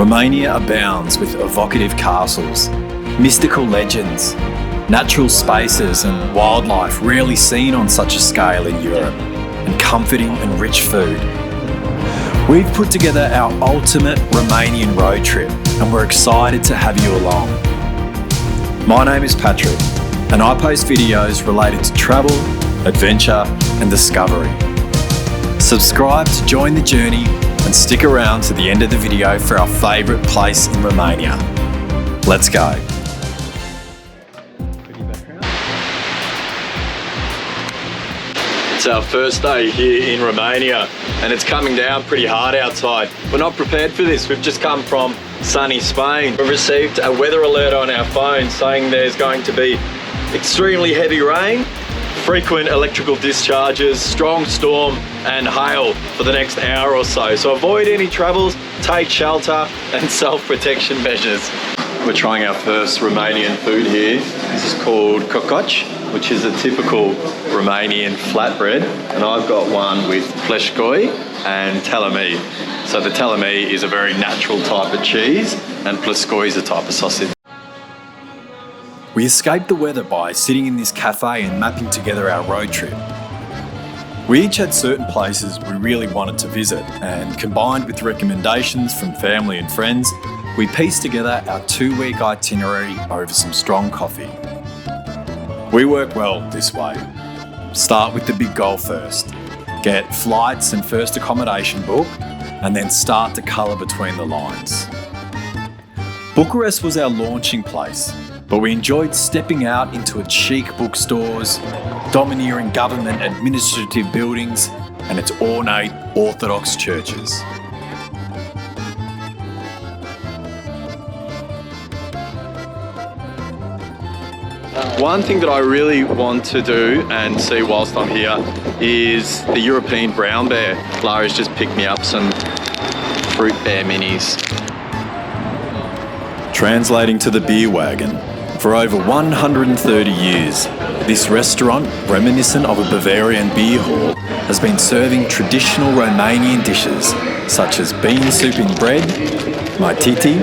Romania abounds with evocative castles, mystical legends, natural spaces and wildlife rarely seen on such a scale in Europe, and comforting and rich food. We've put together our ultimate Romanian road trip and we're excited to have you along. My name is Patrick and I post videos related to travel, adventure and discovery. Subscribe to join the journey and stick around to the end of the video for our favourite place in Romania. Let's go. It's our first day here in Romania and it's coming down pretty hard outside. We're not prepared for this. We've just come from sunny Spain. We've received a weather alert on our phone saying there's going to be extremely heavy rain, frequent electrical discharges, strong storm and hail for the next hour or so. So avoid any travels, take shelter and self-protection measures. We're trying our first Romanian food here. This is called cococi, which is a typical Romanian flatbread. And I've got one with pleșcoi and telemi. So the telemi is a very natural type of cheese and pleșcoi is a type of sausage. We escaped the weather by sitting in this cafe and mapping together our road trip. We each had certain places we really wanted to visit, and combined with recommendations from family and friends, we pieced together our 2-week itinerary over some strong coffee. We work well this way. Start with the big goal first, get flights and first accommodation booked, and then start to colour between the lines. Bucharest was our launching place, but we enjoyed stepping out into its chic bookstores, domineering government administrative buildings, and its ornate Orthodox churches. One thing that I really want to do and see whilst I'm here is the European brown bear. Lara's just picked me up some fruit bear minis. Translating to the beer wagon. For over 130 years, this restaurant, reminiscent of a Bavarian beer hall, has been serving traditional Romanian dishes such as bean soup in bread, maititi,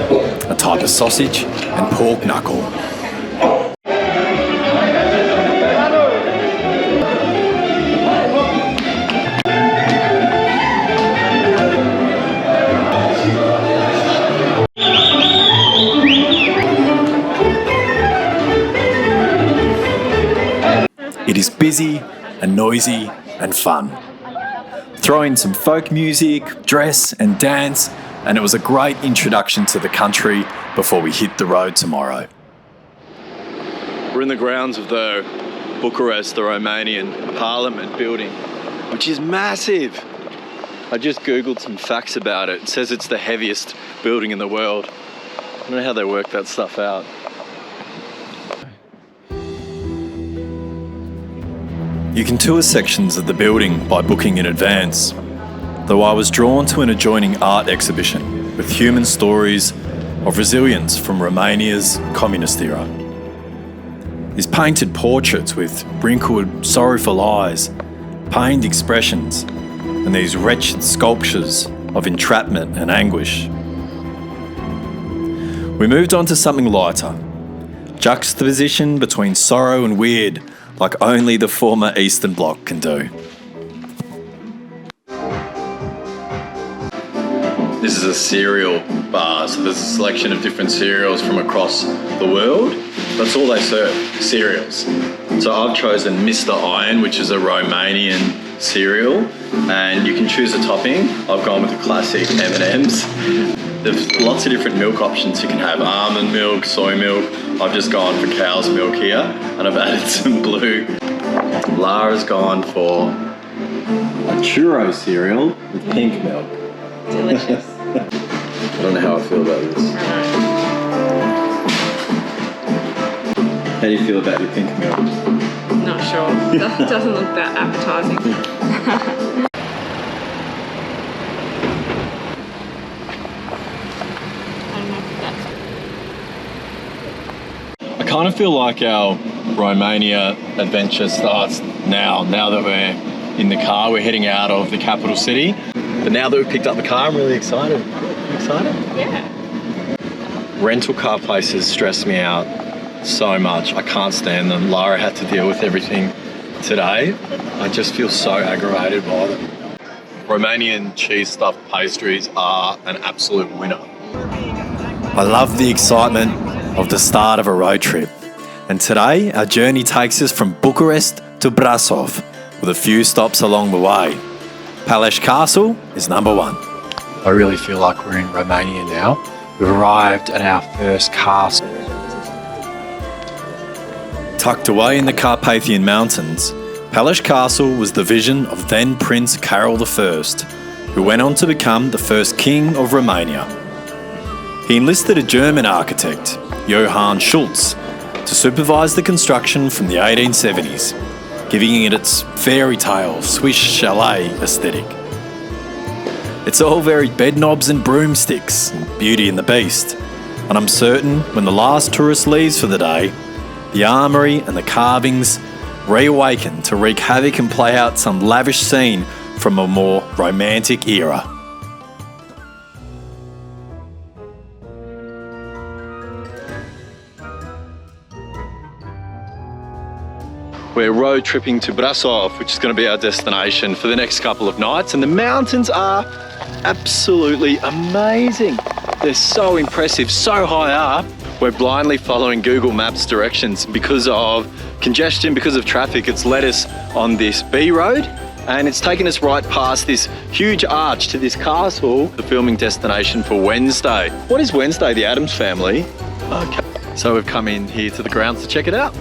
a type of sausage, and pork knuckle. It is busy and noisy and fun. Throw in some folk music, dress and dance, and it was a great introduction to the country before we hit the road tomorrow. We're in the grounds of the Bucharest, the Romanian Parliament building, which is massive. I just googled some facts about it. It says it's the heaviest building in the world. I don't know how they work that stuff out. You can tour sections of the building by booking in advance, though I was drawn to an adjoining art exhibition with human stories of resilience from Romania's communist era. These painted portraits with wrinkled, sorrowful eyes, pained expressions, and these wretched sculptures of entrapment and anguish. We moved on to something lighter, juxtaposition between sorrow and weird, like only the former Eastern Bloc can do. This is a cereal bar, so there's a selection of different cereals from across the world. That's all they serve, cereals. So I've chosen Mr. Iron, which is a Romanian cereal, and you can choose a topping. I've gone with the classic M&Ms. There's lots of different milk options. You can have almond milk, soy milk. I've just gone for cow's milk here, and I've added some blue. Lara's gone for a churro cereal with pink milk. Delicious. I don't know how I feel about this. How do you feel about your pink milk? Not sure. That doesn't look that appetizing. I kind of feel like our Romania adventure starts now that we're in the car. We're heading out of the capital city. But now that we've picked up the car, I'm really excited. You excited? Yeah. Rental car places stress me out so much. I can't stand them. Lara had to deal with everything today. I just feel so aggravated by them. Romanian cheese stuffed pastries are an absolute winner. I love the excitement of the start of a road trip. And today our journey takes us from Bucharest to Brasov with a few stops along the way. Peles Castle is number one. I really feel like we're in Romania now. We've arrived at our first castle. Tucked away in the Carpathian Mountains, Peles Castle was the vision of then Prince Carol I, who went on to become the first king of Romania. He enlisted a German architect, Johann Schultz, to supervise the construction from the 1870s, giving it its fairy tale Swiss chalet aesthetic. It's all very bed knobs and broomsticks and Beauty and the Beast, and I'm certain when the last tourist leaves for the day, the armoury and the carvings reawaken to wreak havoc and play out some lavish scene from a more romantic era. We're road tripping to Brasov, which is going to be our destination for the next couple of nights, and the mountains are absolutely amazing. They're so impressive, so high up. We're blindly following Google Maps directions. Because of congestion, because of traffic, it's led us on this B road, and it's taken us right past this huge arch to this castle, the filming destination for Wednesday. What is Wednesday? The Addams Family. Okay, so we've come in here to the grounds to check it out.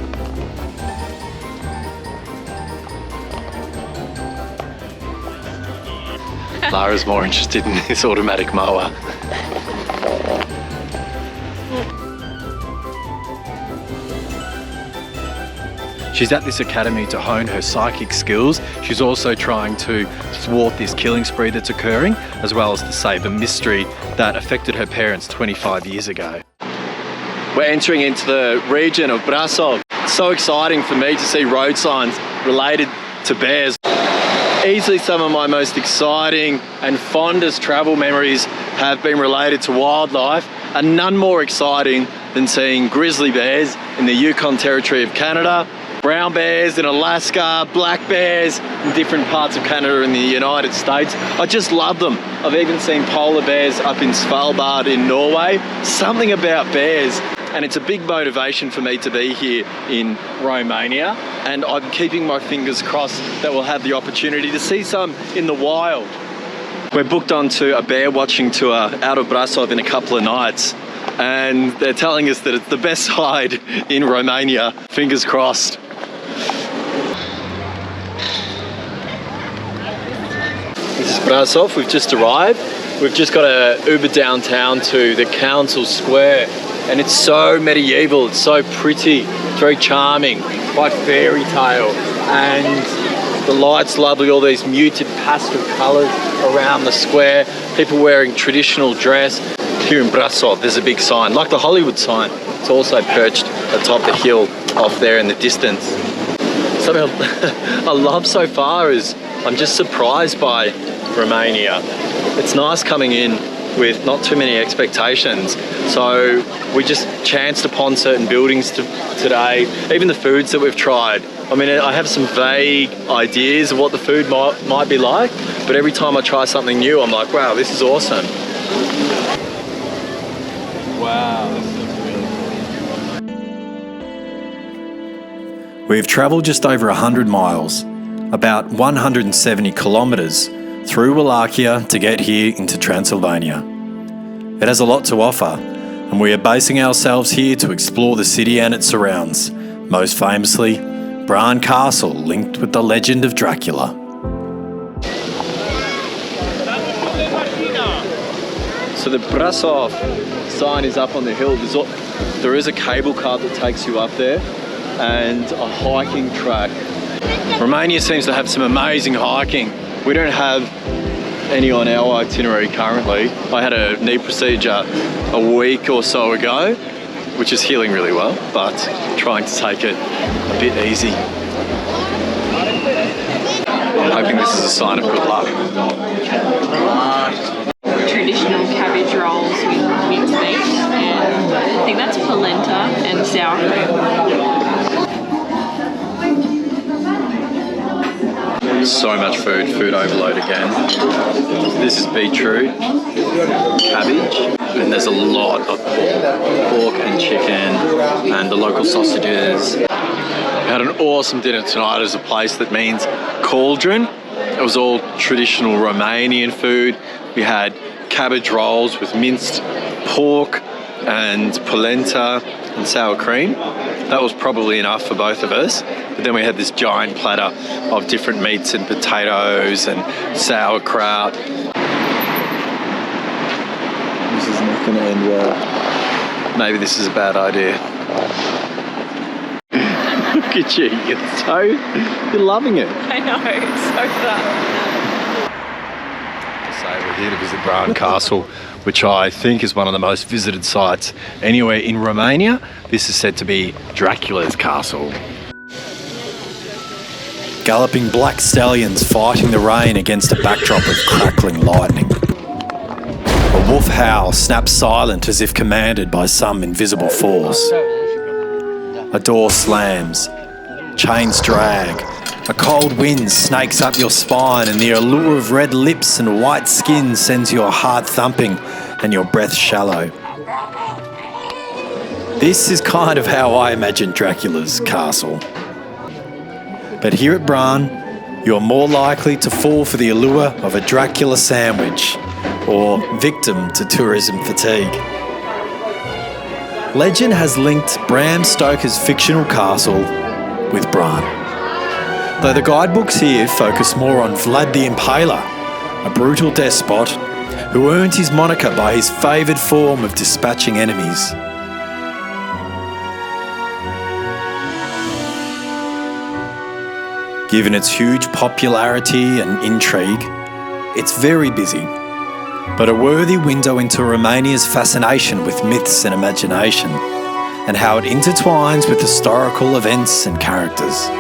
Lara's more interested in this automatic mower. She's at this academy to hone her psychic skills. She's also trying to thwart this killing spree that's occurring, as well as to save a mystery that affected her parents 25 years ago. We're entering into the region of Brasov. It's so exciting for me to see road signs related to bears. Easily some of my most exciting and fondest travel memories have been related to wildlife, and none more exciting than seeing grizzly bears in the Yukon Territory of Canada, brown bears in Alaska, black bears in different parts of Canada and the United States. I just love them. I've even seen polar bears up in Svalbard in Norway. Something about bears. And it's a big motivation for me to be here in Romania, and I'm keeping my fingers crossed that we'll have the opportunity to see some in the wild. We're booked onto a bear watching tour out of Brasov in a couple of nights, and they're telling us that it's the best hide in Romania. Fingers crossed. This is Brasov. We've just arrived. We've just got an Uber downtown to the council square. And it's so medieval, it's so pretty, it's very charming, quite fairy tale. And the light's lovely, all these muted pastel colours around the square, people wearing traditional dress. Here in Brasov, there's a big sign, like the Hollywood sign. It's also perched atop the hill off there in the distance. Something I love so far is I'm just surprised by Romania. It's nice coming in with not too many expectations. So we just chanced upon certain buildings today, even the foods that we've tried. I mean, I have some vague ideas of what the food might be like, but every time I try something new, I'm like, wow, this is awesome. Wow, this looks really cool. We've travelled just over 100 miles, about 170 kilometres, through Wallachia to get here into Transylvania. It has a lot to offer, and we are basing ourselves here to explore the city and its surrounds, most famously, Bran Castle, linked with the legend of Dracula. So the Brasov sign is up on the hill. There is a cable car that takes you up there, and a hiking track. Romania seems to have some amazing hiking. We don't have any on our itinerary currently. I had a knee procedure a week or so ago, which is healing really well, but trying to take it a bit easy. I'm hoping this is a sign of good luck. Traditional cabbage rolls with mince meat and sour cream. So much food overload again. This is beetroot, cabbage, and there's a lot of pork and chicken and the local sausages. We had an awesome dinner tonight. There's a place that means cauldron. It was all traditional Romanian food. We had cabbage rolls with minced pork and polenta and sour cream. That was probably enough for both of us. But then we had this giant platter of different meats and potatoes and sauerkraut. This is not going to end well. Maybe this is a bad idea. Look at you, you're loving it. I know, it's so fun. We're here to visit Bran Castle, which I think is one of the most visited sites anywhere in Romania. This is said to be Dracula's castle. Galloping black stallions fighting the rain against a backdrop of crackling lightning. A wolf howl snaps silent as if commanded by some invisible force. A door slams, chains drag, a cold wind snakes up your spine, and the allure of red lips and white skin sends your heart thumping and your breath shallow. This is kind of how I imagine Dracula's castle. But here at Bran, you're more likely to fall for the allure of a Dracula sandwich or victim to tourism fatigue. Legend has linked Bram Stoker's fictional castle with Bran, though the guidebooks here focus more on Vlad the Impaler, a brutal despot who earned his moniker by his favoured form of dispatching enemies. Given its huge popularity and intrigue, it's very busy, but a worthy window into Romania's fascination with myths and imagination, and how it intertwines with historical events and characters.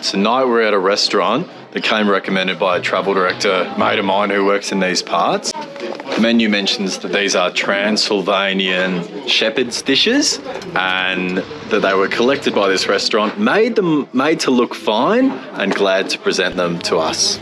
Tonight we're at a restaurant that came recommended by a travel director, mate of mine who works in these parts. The menu mentions that these are Transylvanian shepherd's dishes and that they were collected by this restaurant, made to look fine, and glad to present them to us.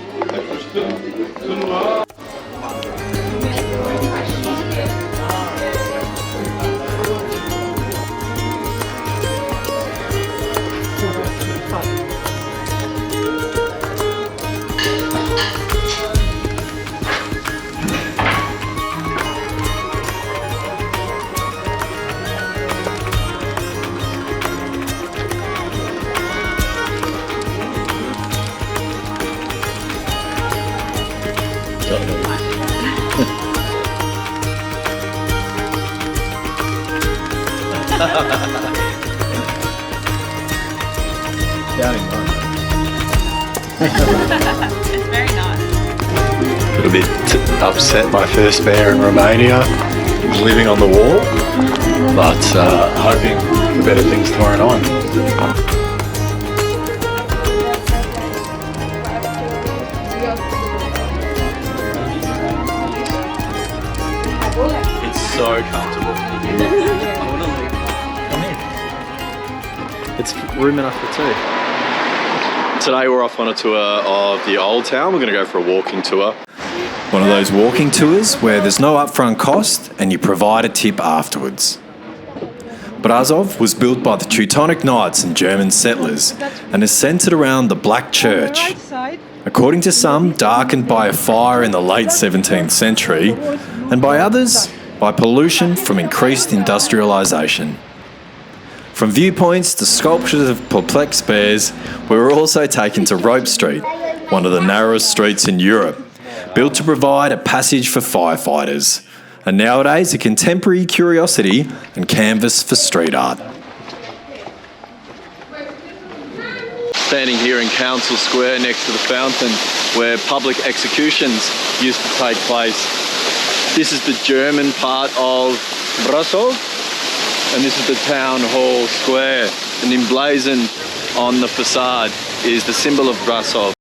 It's very nice. A little bit upset my first bear in Romania, living on the wall, but hoping for better things tomorrow night. It's so comfortable. It's room enough for two. Today we're off on a tour of the old town. We're going to go for a walking tour. One of those walking tours where there's no upfront cost and you provide a tip afterwards. Brasov was built by the Teutonic Knights and German settlers and is centred around the Black Church. According to some, darkened by a fire in the late 17th century, and by others, by pollution from increased industrialisation. From viewpoints to sculptures of perplexed bears, we were also taken to Rope Street, one of the narrowest streets in Europe, built to provide a passage for firefighters, and nowadays a contemporary curiosity and canvas for street art. Standing here in Council Square next to the fountain where public executions used to take place. This is the German part of Brasov. and this is the town hall square, and emblazoned on the facade is the symbol of Brasov.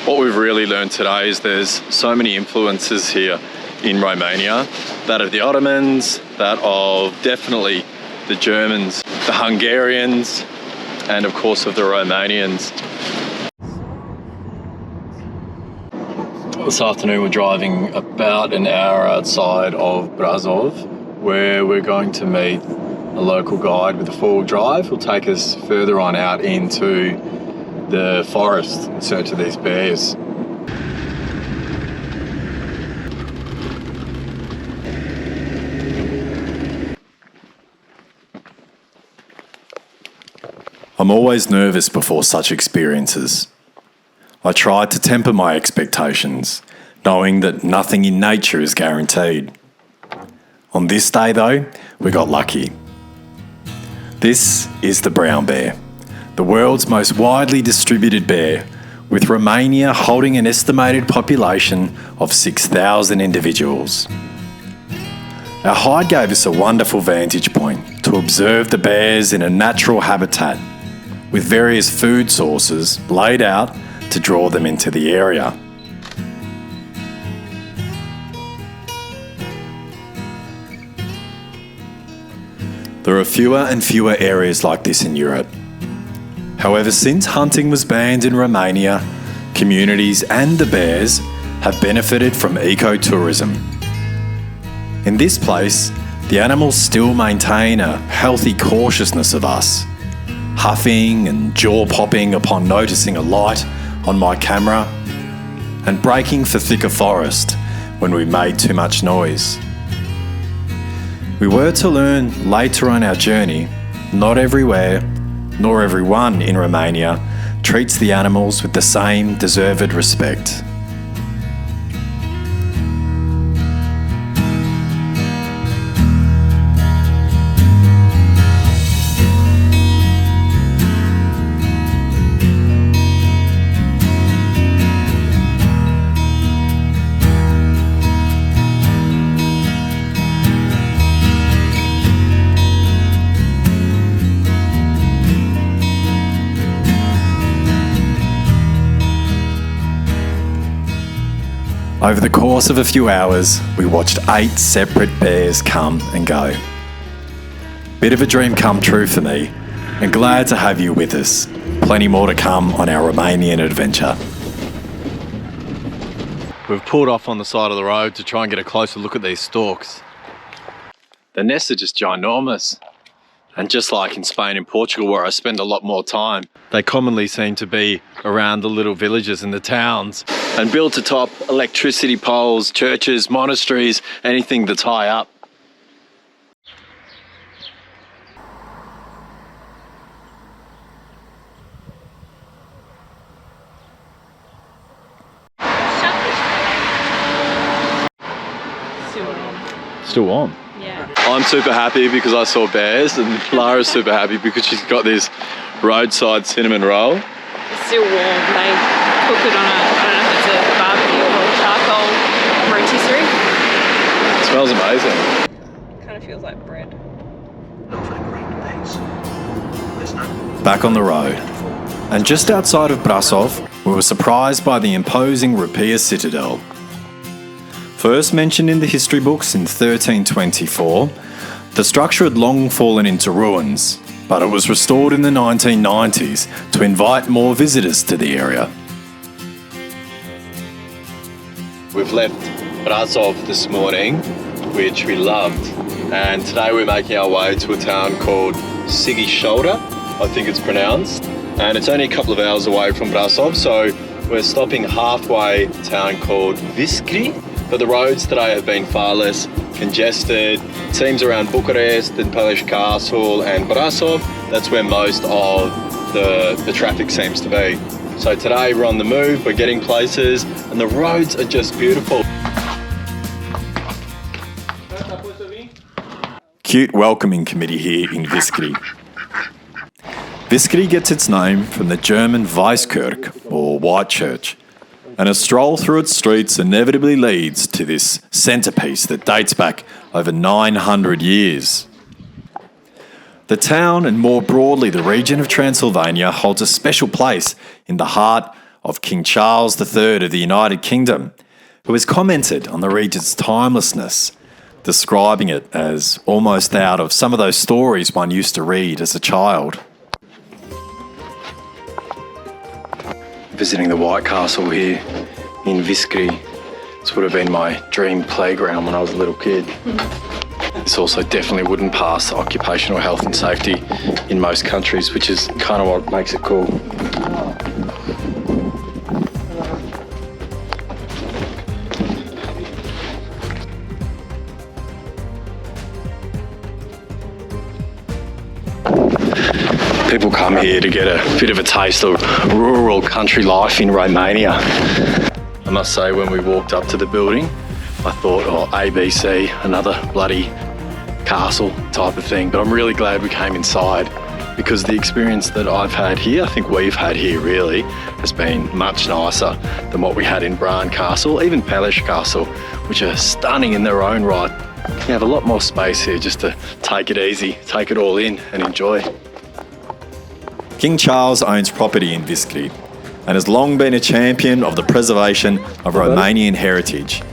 What we've really learned today is there's so many influences here in Romania, that of the Ottomans, that of definitely the Germans, the Hungarians, and of course of the Romanians. This afternoon we're driving about an hour outside of Brasov, where we're going to meet a local guide with a four-wheel drive. Who'll take us further on out into the forest in search of these bears. I'm always nervous before such experiences. I try to temper my expectations, knowing that nothing in nature is guaranteed. On this day though, we got lucky. This is the brown bear, the world's most widely distributed bear, with Romania holding an estimated population of 6,000 individuals. Our hide gave us a wonderful vantage point to observe the bears in a natural habitat, with various food sources laid out to draw them into the area. There are fewer and fewer areas like this in Europe. However, since hunting was banned in Romania, communities and the bears have benefited from ecotourism. In this place, the animals still maintain a healthy cautiousness of us, huffing and jaw-popping upon noticing a light on my camera, and breaking for thicker forest when we made too much noise. We were to learn later on our journey, not everywhere, nor everyone in Romania treats the animals with the same deserved respect. Over the course of a few hours, we watched 8 separate bears come and go. Bit of a dream come true for me, and glad to have you with us. Plenty more to come on our Romanian adventure. We've pulled off on the side of the road to try and get a closer look at these storks. The nests are just ginormous. And just like in Spain and Portugal, where I spend a lot more time, they commonly seem to be around the little villages and the towns, and built atop electricity poles, churches, monasteries, anything that's high up. Still on. Yeah. I'm super happy because I saw bears, and Lara's super happy because she's got this roadside cinnamon roll. It's still warm. They cook it on I don't know if it's a barbecue or charcoal rotisserie. It smells amazing. Kind of feels like bread. Back on the road, and just outside of Brasov, we were surprised by the imposing Rupea Citadel. First mentioned in the history books in 1324, the structure had long fallen into ruins, but it was restored in the 1990s to invite more visitors to the area. We've left Brasov this morning, which we loved, and today we're making our way to a town called Sighisoara, I think it's pronounced, and it's only a couple of hours away from Brasov, so we're stopping halfway to a town called Viscri. But the roads today have been far less congested. It seems around Bucharest and Peles Castle and Brasov, that's where most of the traffic seems to be. So today we're on the move, we're getting places, and the roads are just beautiful. Cute welcoming committee here in Viscri. Viscri gets its name from the German Weißkirche, or White Church, and a stroll through its streets inevitably leads to this centrepiece that dates back over 900 years. The town, and more broadly the region of Transylvania, holds a special place in the heart of King Charles III of the United Kingdom, who has commented on the region's timelessness, describing it as almost out of some of those stories one used to read as a child. Visiting the White Castle here in Viscri. This would have been my dream playground when I was a little kid. This also definitely wouldn't pass occupational health and safety in most countries, which is kind of what makes it cool. People come here to get a bit of a taste of rural country life in Romania. I must say, when we walked up to the building, I thought, oh, ABC, another bloody castle type of thing. But I'm really glad we came inside, because the experience that I've had here, I think we've had here really, has been much nicer than what we had in Bran Castle, even Peles Castle, which are stunning in their own right. You have a lot more space here just to take it easy, take it all in and enjoy. King Charles owns property in Viscri and has long been a champion of the preservation of Romanian heritage,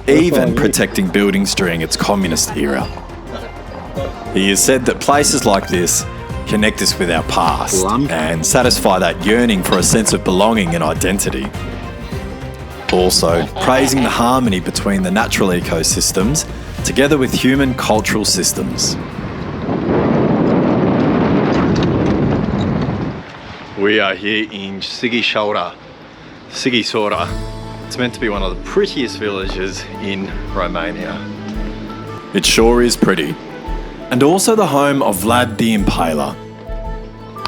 even protecting buildings during its communist era. He has said that places like this connect us with our past and satisfy that yearning for a sense of belonging and identity. Also, praising the harmony between the natural ecosystems together with human cultural systems. We are here in Sighisoara. It's meant to be one of the prettiest villages in Romania. It sure is pretty. And also the home of Vlad the Impaler.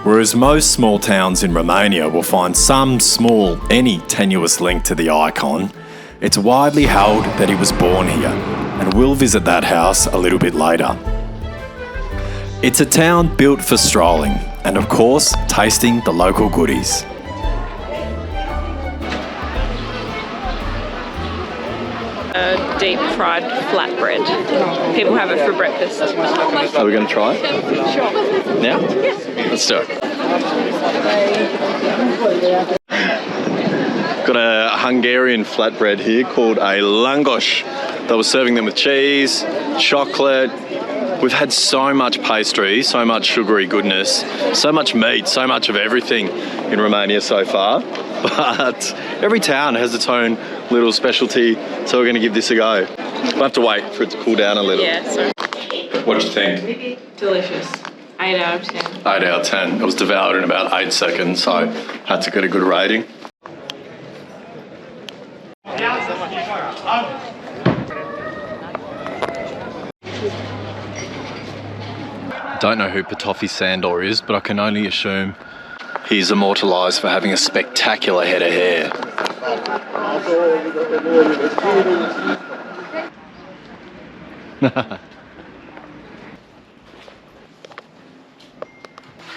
Whereas most small towns in Romania will find some small, any tenuous link to the icon, it's widely held that he was born here, and we'll visit that house a little bit later. It's a town built for strolling, and of course, tasting the local goodies. A deep fried flatbread. People have it for breakfast. Are we going to try it? Sure. Now? Let's do it. Got a Hungarian flatbread here called a langos. They were serving them with cheese, chocolate. We've had so much pastry, so much sugary goodness, so much meat, so much of everything in Romania so far. But every town has its own little specialty, so we're going to give this a go. We'll have to wait for it to cool down a little. Yeah, so. What do you think? Delicious. 8 out of 10. 8 out of 10. It was devoured in about 8 seconds, so had to get a good rating. Don't know who Patofi Sandor is, but I can only assume he's immortalised for having a spectacular head of hair.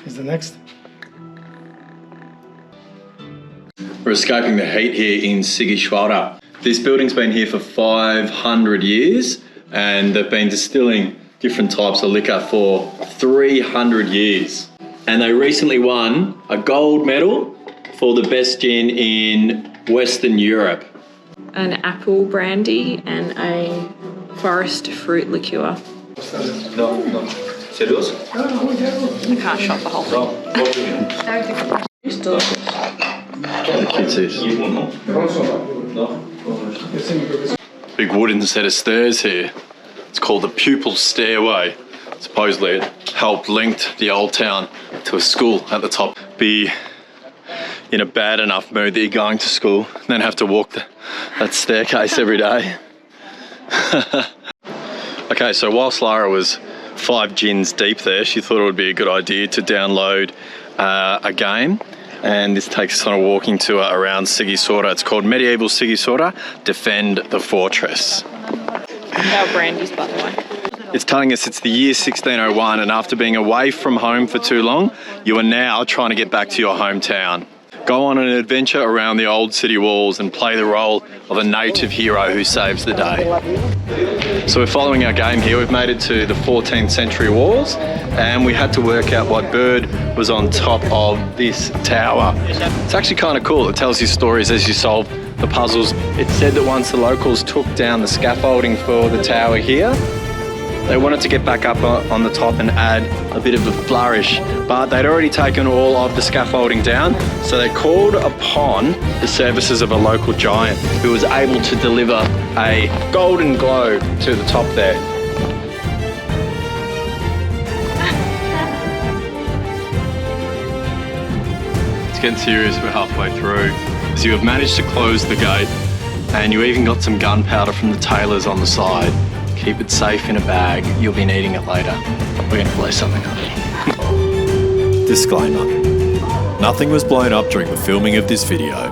Is the next? We're escaping the heat here in Sighisoara. This building's been here for 500 years, and they've been distilling different types of liquor for 300 years. And they recently won a gold medal for the best gin in Western Europe. An apple brandy and a forest fruit liqueur. No. Serious? I can't shot the whole thing. It's delicious. Big wooden set of stairs here. It's called the Pupil Stairway. Supposedly it helped link the old town to a school at the top. Be in a bad enough mood that you're going to school and then have to walk that staircase every day. Okay, so whilst Lara was 5 gins deep there, she thought it would be a good idea to download a game. And this takes us on a walking tour around Sighisoara. It's called Medieval Sighisoara, Defend the Fortress. Our brandies, by the way. It's telling us it's the year 1601, and after being away from home for too long, you are now trying to get back to your hometown. go on an adventure around the old city walls and play the role of a native hero who saves the day. So we're following our game here. We've made it to the 14th century walls and we had to work out what bird was on top of this tower. It's actually kind of cool. It tells you stories as you solve the puzzles. It said that once the locals took down the scaffolding for the tower here, they wanted to get back up on the top and add a bit of a flourish, but they'd already taken all of the scaffolding down, so they called upon the services of a local giant who was able to deliver a golden globe to the top there. It's getting serious, we're halfway through. So you have managed to close the gate, and you even got some gunpowder from the tailors on the side. Keep it safe in a bag, you'll be needing it later. We're gonna blow something up. Disclaimer. Nothing was blown up during the filming of this video.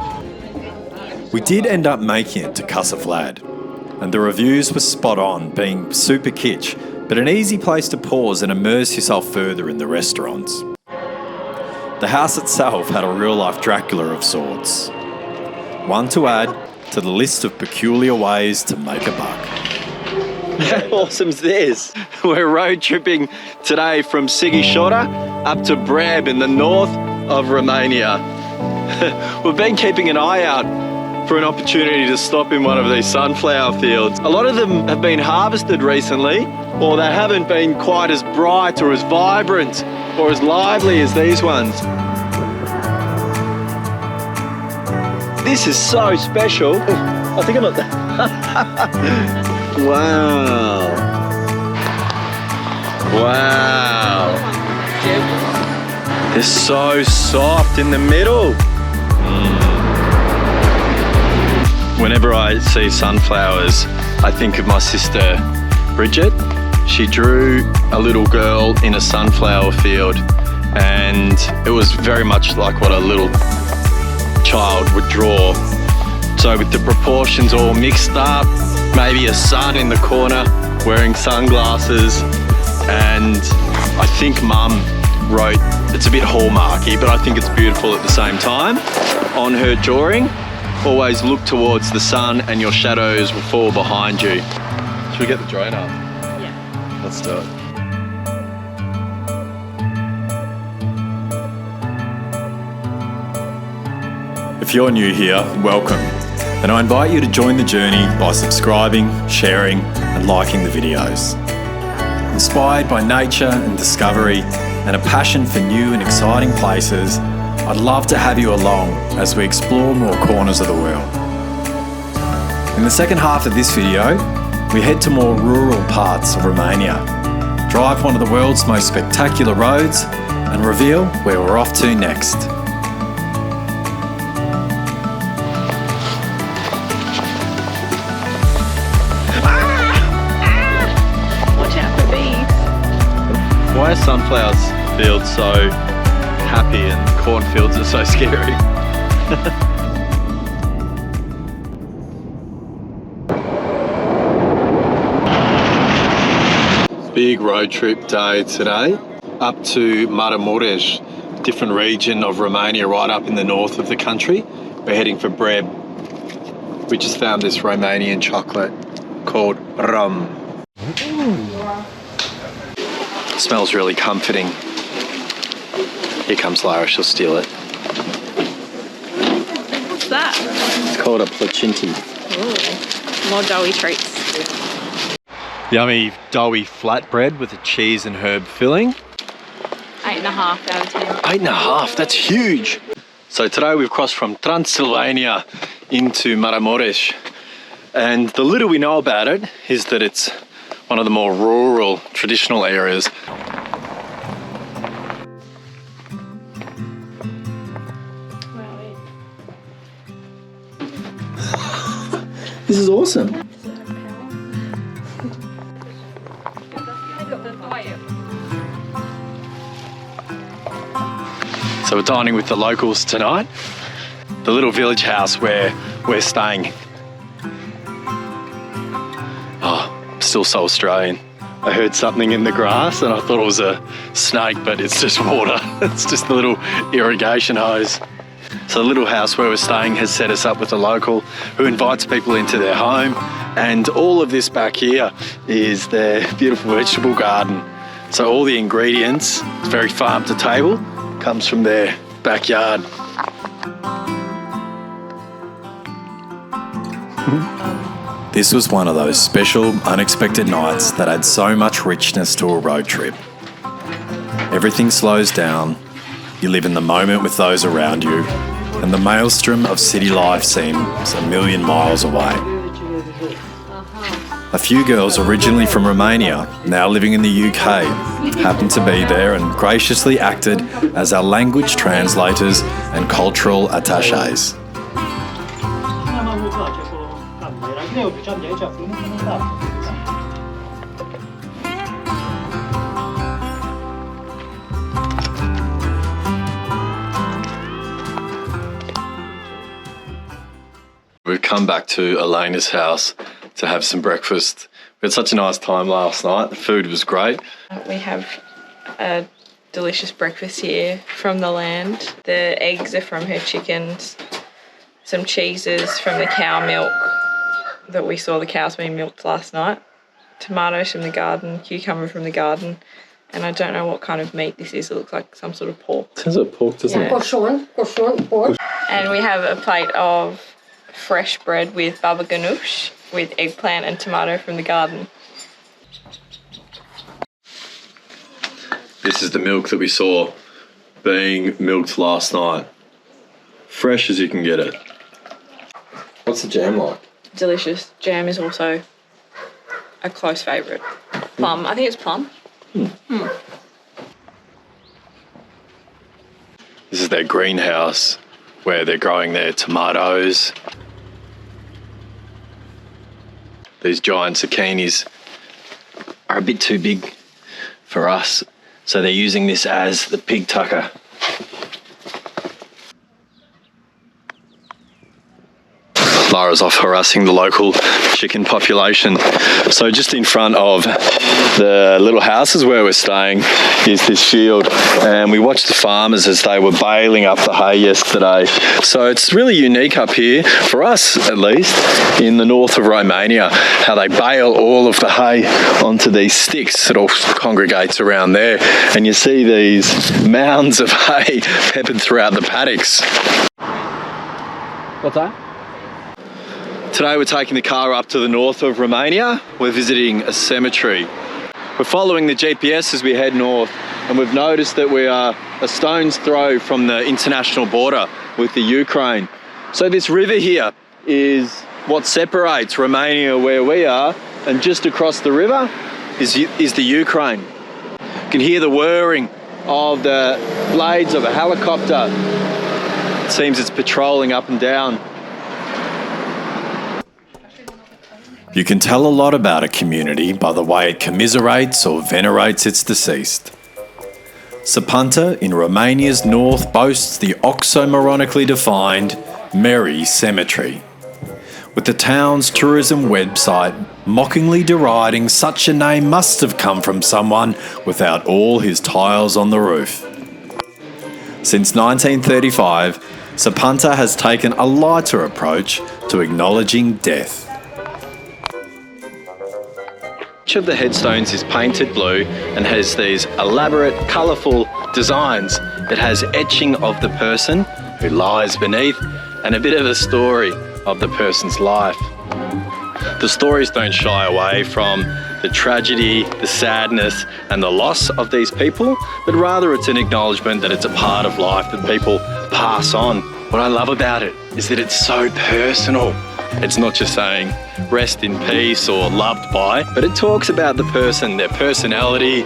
We did end up making it to Castle, and the reviews were spot on, being super kitsch, but an easy place to pause and immerse yourself further in the restaurants. The house itself had a real-life Dracula of sorts. One to add to the list of peculiar ways to make a buck. How awesome is this? We're road tripping today from Sighisoara up to Breb in the north of Romania. We've been keeping an eye out for an opportunity to stop in one of these sunflower fields. A lot of them have been harvested recently, or they haven't been quite as bright or as vibrant or as lively as these ones. This is so special. I think I'm at the... Wow. Wow. They're so soft in the middle. Whenever I see sunflowers, I think of my sister Bridget. She drew a little girl in a sunflower field, and it was very much like what a little child would draw. So with the proportions all mixed up, maybe a sun in the corner wearing sunglasses, and I think Mum wrote, it's a bit hallmarky, but I think it's beautiful at the same time. On her drawing, always look towards the sun and your shadows will fall behind you. Should we get the drone up? Yeah. Let's do it. If you're new here, welcome. And I invite you to join the journey by subscribing, sharing, and liking the videos. Inspired by nature and discovery, and a passion for new and exciting places, I'd love to have you along as we explore more corners of the world. In the second half of this video, we head to more rural parts of Romania, drive one of the world's most spectacular roads, and reveal where we're off to next. Why are sunflower fields so happy and cornfields are so scary? Big road trip day today, up to Maramureș, different region of Romania right up in the north of the country. We're heading for Breb. We just found this Romanian chocolate called rum. Smells really comforting. Here comes Lara, she'll steal it. What's that? It's called a placinti. Ooh, more doughy treats. Yummy doughy flatbread with a cheese and herb filling. 8.5 out of 10. 8.5, that's huge. So today we've crossed from Transylvania into Maramureș, and the little we know about it is that it's one of the more rural, traditional areas. This is awesome. So we're dining with the locals tonight. The little village house where we're staying. Oh, still so Australian. I heard something in the grass and I thought it was a snake, but it's just water. It's just a little irrigation hose. So the little house where we're staying has set us up with a local who invites people into their home, and all of this back here is their beautiful vegetable garden. So all the ingredients, it's very farm to table, comes from their backyard. This was one of those special, unexpected nights that add so much richness to a road trip. Everything slows down, you live in the moment with those around you, and the maelstrom of city life seems a million miles away. A few girls originally from Romania, now living in the UK, happened to be there and graciously acted as our language translators and cultural attachés. We've come back to Elena's house to have some breakfast. We had such a nice time last night. The food was great. We have a delicious breakfast here from the land. The eggs are from her chickens, some cheeses from the cow milk that we saw the cows being milked last night, tomatoes from the garden, cucumber from the garden, and I don't know what kind of meat this is. It looks like some sort of pork. It sounds like pork, doesn't it? Cochon, pork. And we have a plate of fresh bread with baba ganoush with eggplant and tomato from the garden. This is the milk that we saw being milked last night. Fresh as you can get it. What's the jam like? Delicious. Jam is also a close favourite. Plum. I think it's plum. This is their greenhouse where they're growing their tomatoes. These giant zucchinis are a bit too big for us, so they're using this as the pig tucker. Lara's off harassing the local chicken population. So just in front of the little houses where we're staying is this field, and we watched the farmers as they were baling up the hay yesterday. So it's really unique up here, for us at least, in the north of Romania, how they bale all of the hay onto these sticks. It all congregates around there, and you see these mounds of hay peppered throughout the paddocks. What's that? Today we're taking the car up to the north of Romania. We're visiting a cemetery. We're following the GPS as we head north, and we've noticed that we are a stone's throw from the international border with the Ukraine. So this river here is what separates Romania where we are, and just across the river is the Ukraine. You can hear the whirring of the blades of a helicopter. It seems it's patrolling up and down. You can tell a lot about a community by the way it commiserates or venerates its deceased. Săpântă in Romania's north boasts the oxymoronically defined Merry Cemetery, with the town's tourism website mockingly deriding such a name must have come from someone without all his tiles on the roof. Since 1935, Săpântă has taken a lighter approach to acknowledging death. Each of the headstones is painted blue and has these elaborate, colourful designs. It has etching of the person who lies beneath and a bit of a story of the person's life. The stories don't shy away from the tragedy, the sadness and the loss of these people, but rather it's an acknowledgement that it's a part of life that people pass on. What I love about it is that it's so personal. It's not just saying rest in peace or loved by, but it talks about the person, their personality,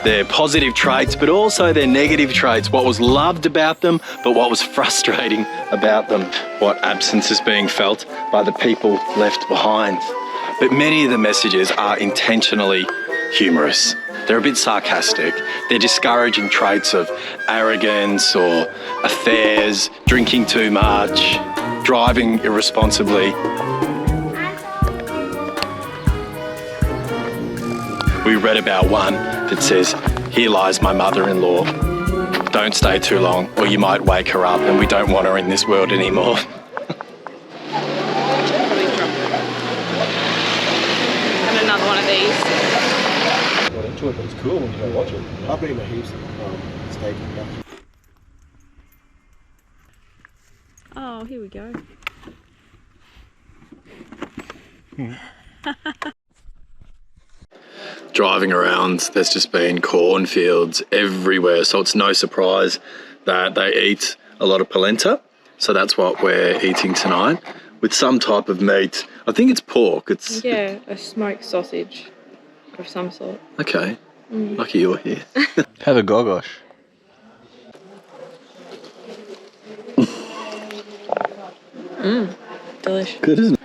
their positive traits, but also their negative traits, what was loved about them, but what was frustrating about them, what absence is being felt by the people left behind. But many of the messages are intentionally humorous. They're a bit sarcastic. They're discouraging traits of arrogance or affairs, drinking too much, driving irresponsibly. We read about one that says, "Here lies my mother-in-law." don't stay too long or you might wake her up and we don't want her in this world anymore. And another one of these. Not into it, but it's cool when you go watch it. I've been to heaps of steak and duck. Oh, here we go. Driving around, there's just been cornfields everywhere, so it's no surprise that they eat a lot of polenta. So that's what we're eating tonight, with some type of meat. I think it's pork. It's Yeah, a smoked sausage of some sort. okay. Lucky you're here. Have a gogosh. Delicious. Good, isn't it?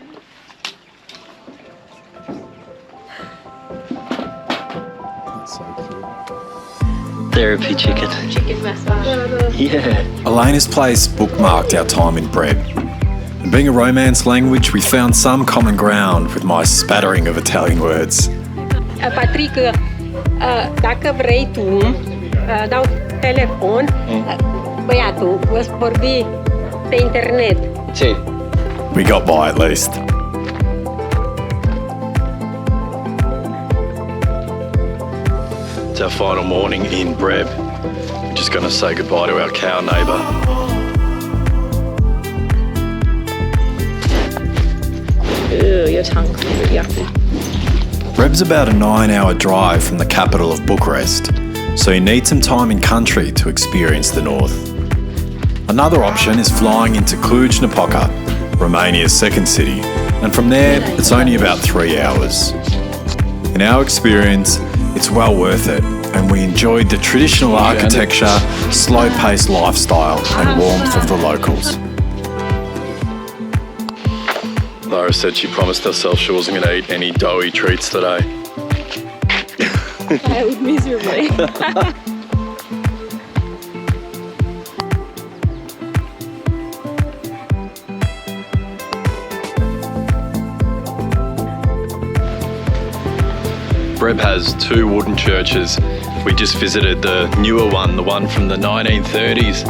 That's so cute. Therapy chicken. Chicken massage. Yeah. Elena's place bookmarked our time in Breb. And being a Romance language, we found some common ground with my spattering of Italian words. Patrick, dacă vrei tu, dau telefon, băiatul, vă vorbi pe internet. Sì. We got by at least. It's our final morning in Breb. We're just going to say goodbye to our cow neighbour. Ew, your tongue's really yucky. Breb's about a 9-hour drive from the capital of Bucharest, so you need some time in country to experience the north. Another option is flying into Cluj Napoca, Romania's second city, and from there it's only about 3 hours. In our experience, it's well worth it, and we enjoyed the traditional architecture, slow-paced lifestyle and warmth of the locals. Lara said she promised herself she wasn't going to eat any doughy treats today. Failed miserably. Breb has 2 wooden churches. We just visited the newer one, the one from the 1930s.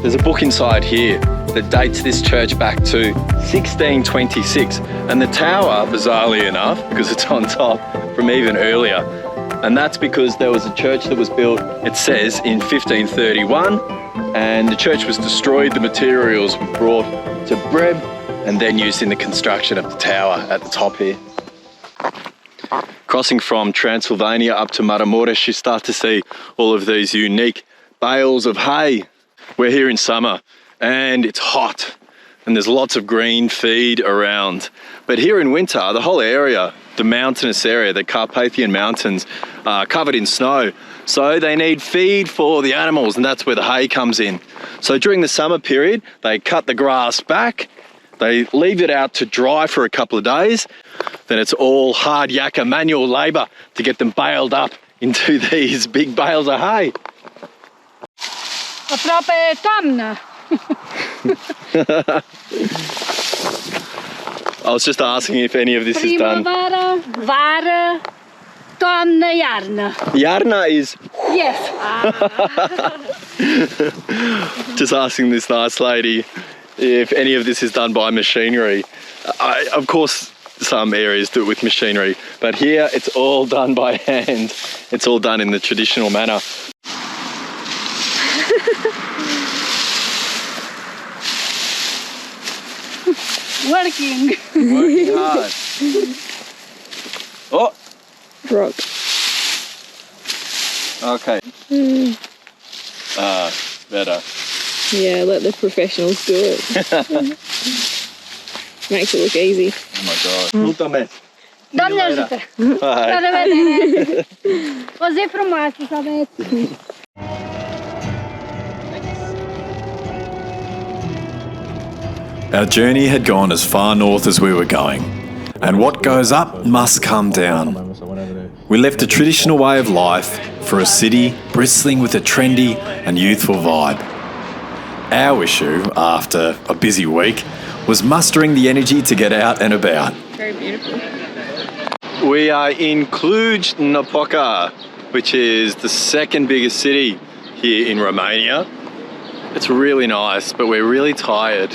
There's a book inside here that dates this church back to 1626, and the tower, bizarrely enough, because it's on top, from even earlier. And that's because there was a church that was built, it says, in 1531, and the church was destroyed. The materials were brought to Breb and then used in the construction of the tower at the top here. Crossing from Transylvania up to Maramuresh, you start to see all of these unique bales of hay. We're here in summer and it's hot and there's lots of green feed around. But here in winter, the whole area, the mountainous area, the Carpathian Mountains, are covered in snow. So they need feed for the animals, and that's where the hay comes in. So during the summer period, they cut the grass back, they leave it out to dry for a couple of days. Then it's all hard yakka manual labour to get them baled up into these big bales of hay. Aproape toamnă. I was just asking if any of this is done. Primăvară, vară, toamnă, iarnă. Yarna is Yes. just asking this nice lady if any of this is done by machinery. Of course, some areas do it with machinery, but here it's all done by hand. It's all done in the traditional manner. Working. Working hard. Oh, Rock. okay. Better. Yeah, let the professionals do it. Makes it look easy. Oh my god. Mulțumesc. Doamne ajută. Bye. La revedere. O zi frumoasă să aveți. Our journey had gone as far north as we were going, and what goes up must come down. We left a traditional way of life for a city bristling with a trendy and youthful vibe. Our issue, after a busy week, was mustering the energy to get out and about. Very beautiful. We are in Cluj Napoca, which is the second biggest city here in Romania. It's really nice, but we're really tired.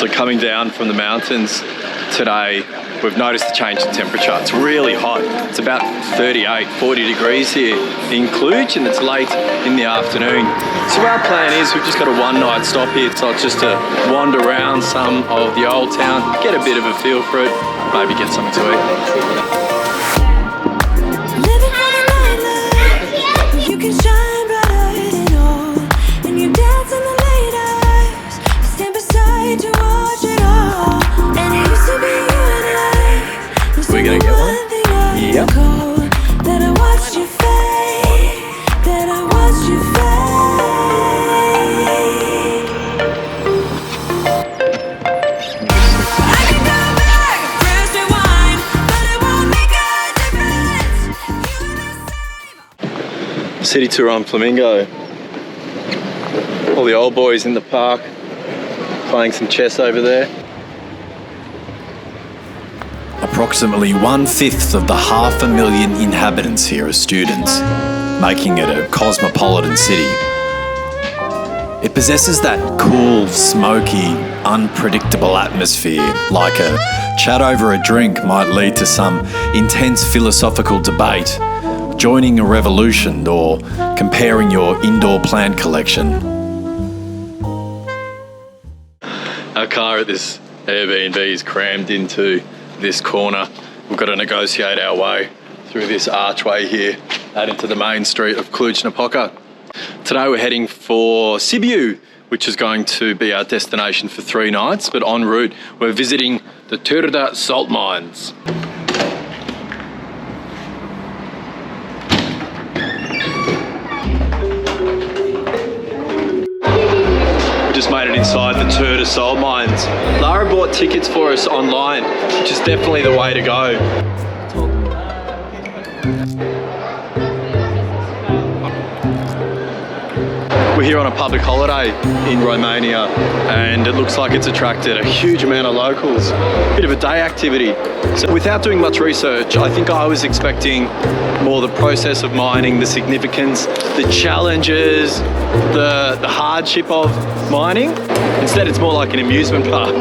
So coming down from the mountains today, we've noticed a change in temperature. It's really hot. It's about 38, 40 degrees here in Cluj, and it's late in the afternoon. So our plan is we've just got a one-night stop here, so it's just to wander around some of the old town, get a bit of a feel for it, maybe get something to eat. We're gonna get one? Yep. City tour on Flamingo. All the old boys in the park playing some chess over there. Approximately 1/5 of the 500,000 inhabitants here are students, making it a cosmopolitan city. It possesses that cool, smoky, unpredictable atmosphere, like a chat over a drink might lead to some intense philosophical debate, joining a revolution, or comparing your indoor plant collection. Our car at this Airbnb is crammed into this corner. We've got to negotiate our way through this archway here out into the main street of Cluj Napoca. Today we're heading for Sibiu, which is going to be our destination for 3 nights, but en route we're visiting the Turda salt mines. Just made it inside the Turda salt mines. Lara bought tickets for us online, which is definitely the way to go. We're here on a public holiday in Romania, and it looks like it's attracted a huge amount of locals. Bit of a day activity. So without doing much research, I think I was expecting more the process of mining, the significance, the challenges, the hardship of mining. Instead, it's more like an amusement park.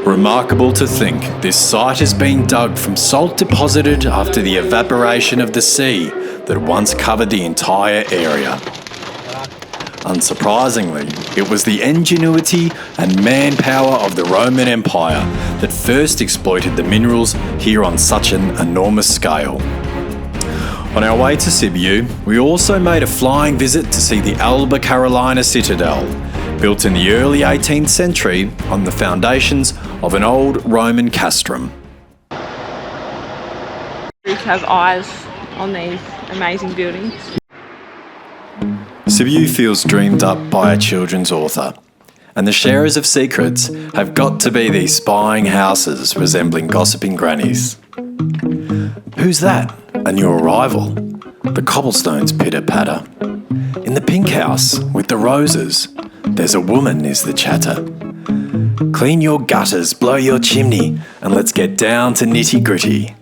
Remarkable to think this site has been dug from salt deposited after the evaporation of the sea that once covered the entire area. Unsurprisingly, it was the ingenuity and manpower of the Roman Empire that first exploited the minerals here on such an enormous scale. On our way to Sibiu, we also made a flying visit to see the Alba Citadel, built in the early 18th century on the foundations of an old Roman castrum. These have eyes on these amazing buildings. Sibiu feels dreamed up by a children's author, and the sharers of secrets have got to be these spying houses resembling gossiping grannies. Who's that? A new arrival? The cobblestones pitter-patter. In the pink house with the roses, there's a woman, is the chatter. Clean your gutters, blow your chimney, and let's get down to nitty-gritty.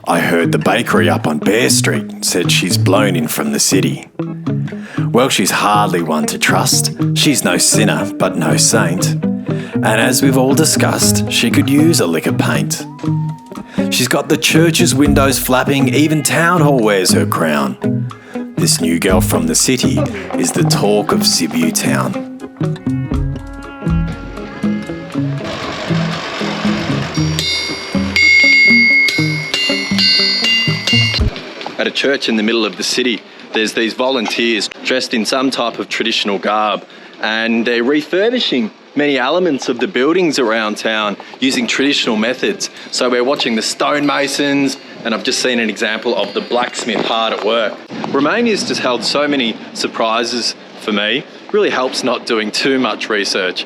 I heard the bakery up on Bear Street said she's blown in from the city. Well, she's hardly one to trust. She's no sinner, but no saint. And as we've all discussed, she could use a lick of paint. She's got the church's windows flapping, even town hall wears her crown. This new girl from the city is the talk of Sibiu town. At a church in the middle of the city, there's these volunteers dressed in some type of traditional garb, and they're refurbishing many elements of the buildings around town using traditional methods. So we're watching the stonemasons, and I've just seen an example of the blacksmith hard at work. Romania's just held so many surprises for me. Really helps not doing too much research.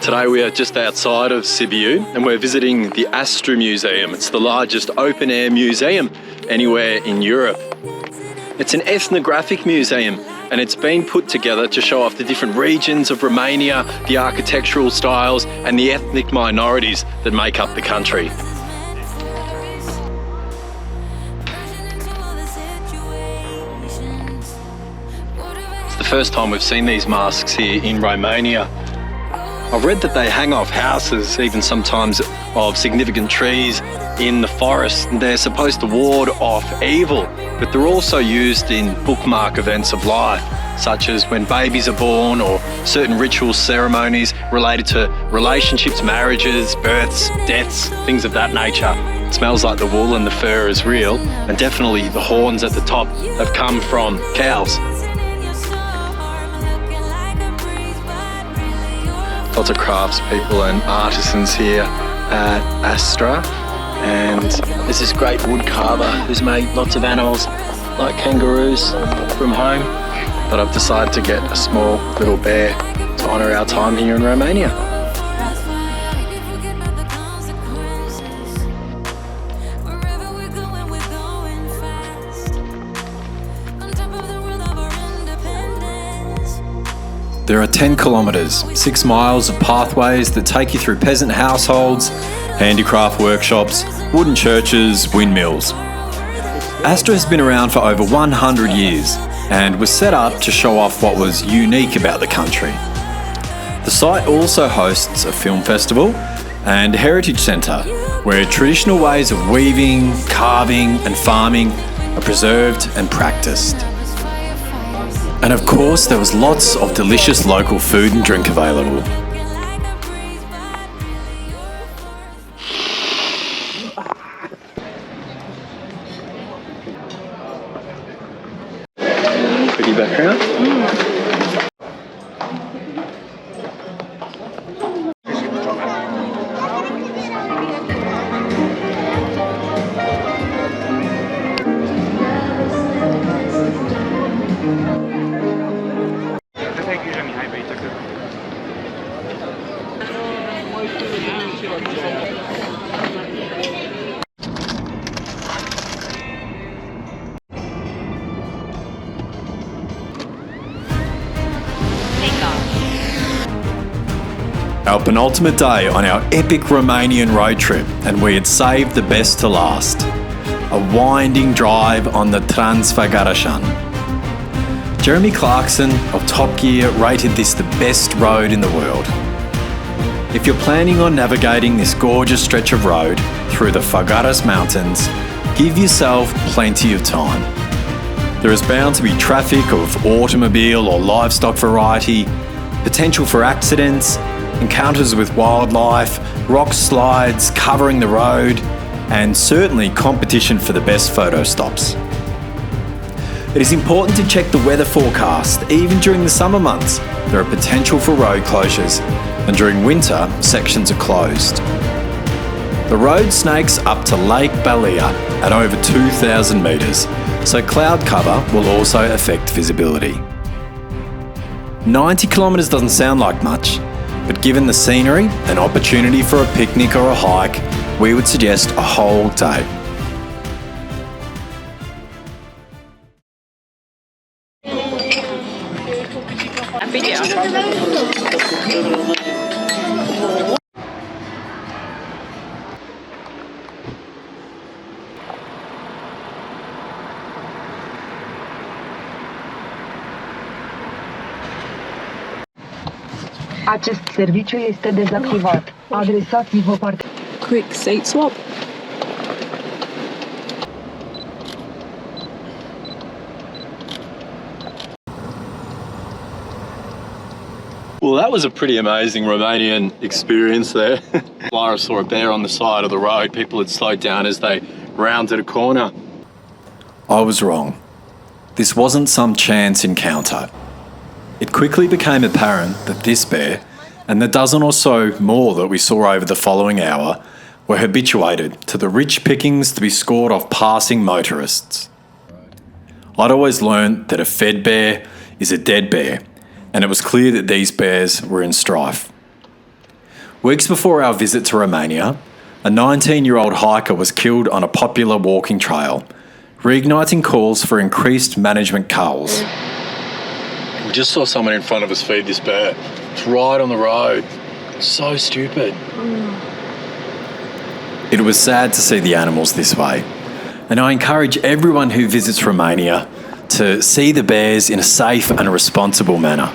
Today we are just outside of Sibiu and we're visiting the Astra Museum. It's the largest open-air museum anywhere in Europe. It's an ethnographic museum, and it's been put together to show off the different regions of Romania, the architectural styles, and the ethnic minorities that make up the country. It's the first time we've seen these masks here in Romania. I've read that they hang off houses, even sometimes of significant trees in the forest. They're supposed to ward off evil, but they're also used in bookmark events of life, such as when babies are born or certain ritual ceremonies related to relationships, marriages, births, deaths, things of that nature. It smells like the wool and the fur is real, and definitely the horns at the top have come from cows. Lots of craftspeople and artisans here at Astra, and there's this great wood carver who's made lots of animals like kangaroos from home, but I've decided to get a small little bear to honour our time here in Romania. There are 10 kilometres, 6 miles of pathways that take you through peasant households, handicraft workshops, wooden churches, windmills. Astra has been around for over 100 years and was set up to show off what was unique about the country. The site also hosts a film festival and a heritage centre where traditional ways of weaving, carving and farming are preserved and practised. And of course, there was lots of delicious local food and drink available. Pretty background. Our penultimate day on our epic Romanian road trip, and we had saved the best to last. A winding drive on the Transfagarasan. Jeremy Clarkson of Top Gear rated this the best road in the world. If you're planning on navigating this gorgeous stretch of road through the Fagaras Mountains, give yourself plenty of time. There is bound to be traffic of automobile or livestock variety, potential for accidents, encounters with wildlife, rock slides covering the road, and certainly competition for the best photo stops. It is important to check the weather forecast. Even during the summer months, there are potential for road closures, and during winter, sections are closed. The road snakes up to Lake Balea at over 2,000 metres, so cloud cover will also affect visibility. 90 kilometres doesn't sound like much, but given the scenery, an opportunity for a picnic or a hike, we would suggest a whole day. Acest serviciu este dezactivat. Adresați-vă Quick seat swap. Well, that was a pretty amazing Romanian experience there. Lara saw a bear on the side of the road. People had slowed down as they rounded a corner. I was wrong. This wasn't some chance encounter. It quickly became apparent that this bear, and the dozen or so more that we saw over the following hour, were habituated to the rich pickings to be scored off passing motorists. I'd always learned that a fed bear is a dead bear, and it was clear that these bears were in strife. Weeks before our visit to Romania, a 19-year-old hiker was killed on a popular walking trail, reigniting calls for increased management culls. We just saw someone in front of us feed this bear. It's right on the road. It's so stupid. It was sad to see the animals this way, and I encourage everyone who visits Romania to see the bears in a safe and responsible manner.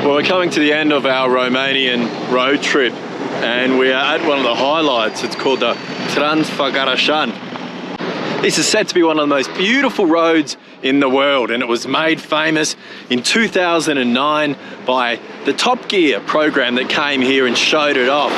Well, we're coming to the end of our Romanian road trip, and we are at one of the highlights. It's called the Transfagarasan. This is said to be one of the most beautiful roads in the world, and it was made famous in 2009 by the Top Gear program that came here and showed it off.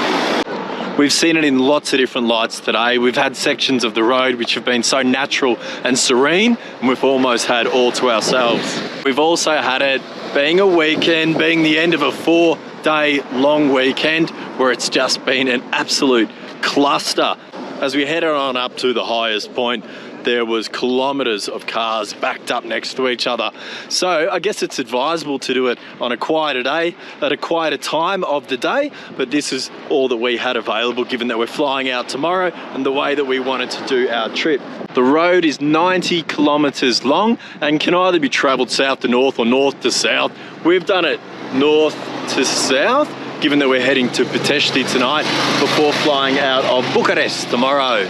We've seen it in lots of different lights today. We've had sections of the road which have been so natural and serene, and we've almost had all to ourselves. We've also had it being a weekend, being the end of a 4-day long weekend where it's just been an absolute cluster. As we headed on up to the highest point, there was kilometres of cars backed up next to each other. So I guess it's advisable to do it on a quieter day, at a quieter time of the day, but this is all that we had available given that we're flying out tomorrow and the way that we wanted to do our trip. The road is 90 kilometres long and can either be travelled south to north or north to south. We've done it north to south, given that we're heading to Petești tonight before flying out of Bucharest tomorrow.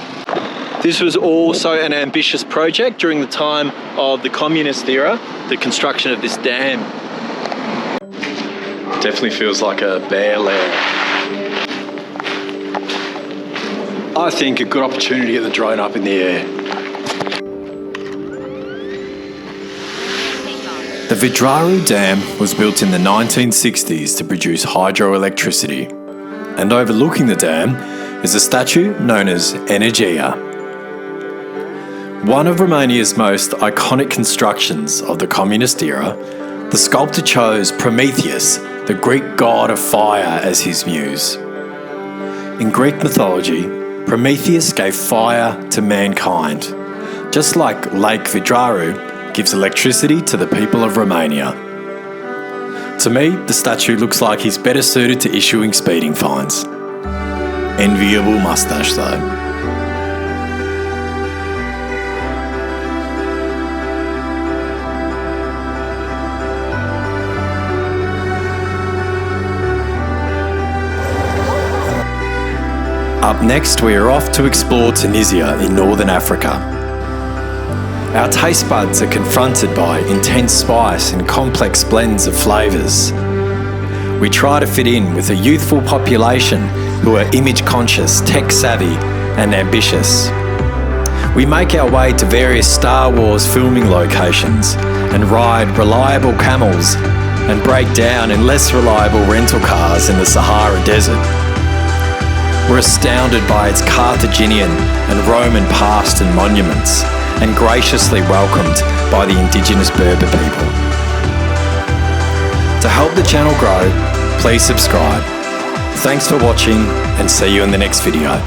This was also an ambitious project during the time of the communist era, the construction of this dam. Definitely feels like a bear lair. I think a good opportunity to get the drone up in the air. The Vidraru Dam was built in the 1960s to produce hydroelectricity, and overlooking the dam is a statue known as Energia. One of Romania's most iconic constructions of the communist era, the sculptor chose Prometheus, the Greek god of fire, as his muse. In Greek mythology, Prometheus gave fire to mankind, just like Lake Vidraru gives electricity to the people of Romania. To me, the statue looks like he's better suited to issuing speeding fines. Enviable moustache though. Up next, we are off to explore Tunisia in northern Africa. Our taste buds are confronted by intense spice and complex blends of flavours. We try to fit in with a youthful population who are image-conscious, tech-savvy and ambitious. We make our way to various Star Wars filming locations and ride reliable camels and break down in less reliable rental cars in the Sahara Desert. We're astounded by its Carthaginian and Roman past and monuments, and graciously welcomed by the indigenous Berber people. To help the channel grow, please subscribe. Thanks for watching and see you in the next video.